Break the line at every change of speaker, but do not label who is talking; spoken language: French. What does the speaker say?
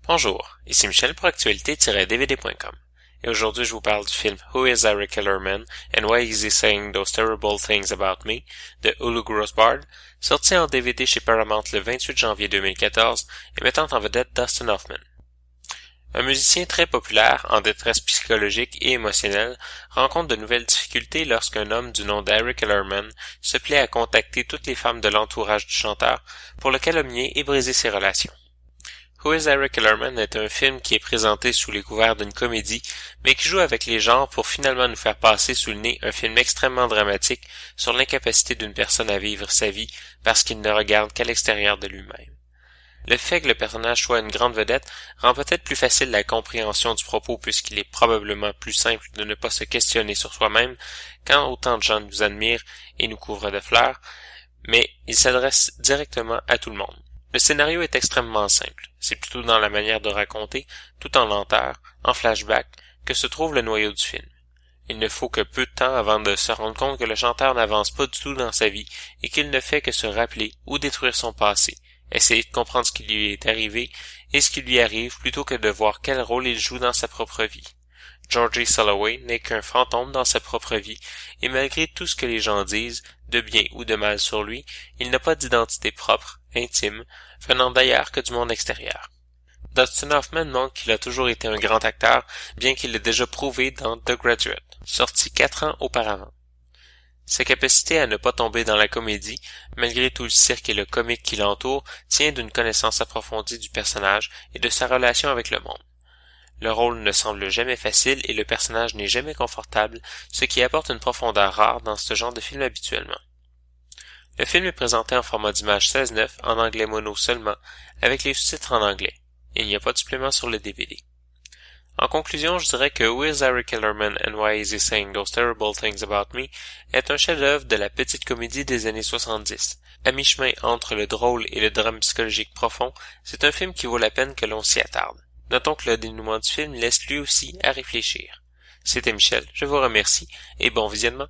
Bonjour, ici Michel pour actualité-dvd.com. Et aujourd'hui je vous parle du film Who is Eric Kellerman and Why is he saying those terrible things about me de Ulu Grosbard, sorti en DVD chez Paramount le 28 janvier 2014 et mettant en vedette Dustin Hoffman. Un musicien très populaire, en détresse psychologique et émotionnelle, rencontre de nouvelles difficultés lorsqu'un homme du nom d'Eric Kellerman se plaît à contacter toutes les femmes de l'entourage du chanteur pour le calomnier et briser ses relations. Who is Eric Kellerman est un film qui est présenté sous les couverts d'une comédie, mais qui joue avec les genres pour finalement nous faire passer sous le nez un film extrêmement dramatique sur l'incapacité d'une personne à vivre sa vie parce qu'il ne regarde qu'à l'extérieur de lui-même. Le fait que le personnage soit une grande vedette rend peut-être plus facile la compréhension du propos puisqu'il est probablement plus simple de ne pas se questionner sur soi-même quand autant de gens nous admirent et nous couvrent de fleurs, mais il s'adresse directement à tout le monde. Le scénario est extrêmement simple. C'est plutôt dans la manière de raconter, tout en lenteur, en flashback, que se trouve le noyau du film. Il ne faut que peu de temps avant de se rendre compte que le chanteur n'avance pas du tout dans sa vie et qu'il ne fait que se rappeler ou détruire son passé, essayer de comprendre ce qui lui est arrivé et ce qui lui arrive plutôt que de voir quel rôle il joue dans sa propre vie. Georgie Soloway n'est qu'un fantôme dans sa propre vie, et malgré tout ce que les gens disent, de bien ou de mal sur lui, il n'a pas d'identité propre, intime, venant d'ailleurs que du monde extérieur. Dustin Hoffman montre qu'il a toujours été un grand acteur, bien qu'il l'ait déjà prouvé dans The Graduate, sorti 4 ans auparavant. Sa capacité à ne pas tomber dans la comédie, malgré tout le cirque et le comique qui l'entoure, tient d'une connaissance approfondie du personnage et de sa relation avec le monde. Le rôle ne semble jamais facile et le personnage n'est jamais confortable, ce qui apporte une profondeur rare dans ce genre de film habituellement. Le film est présenté en format d'image 16:9 en anglais mono seulement, avec les sous-titres en anglais. Il n'y a pas de supplément sur le DVD. En conclusion, je dirais que Who is Eric Kellerman and Why is he saying those terrible things about me est un chef-d'œuvre de la petite comédie des années 70. À mi-chemin entre le drôle et le drame psychologique profond, c'est un film qui vaut la peine que l'on s'y attarde. Notons que le dénouement du film laisse lui aussi à réfléchir. C'était Michel, je vous remercie et bon visionnement.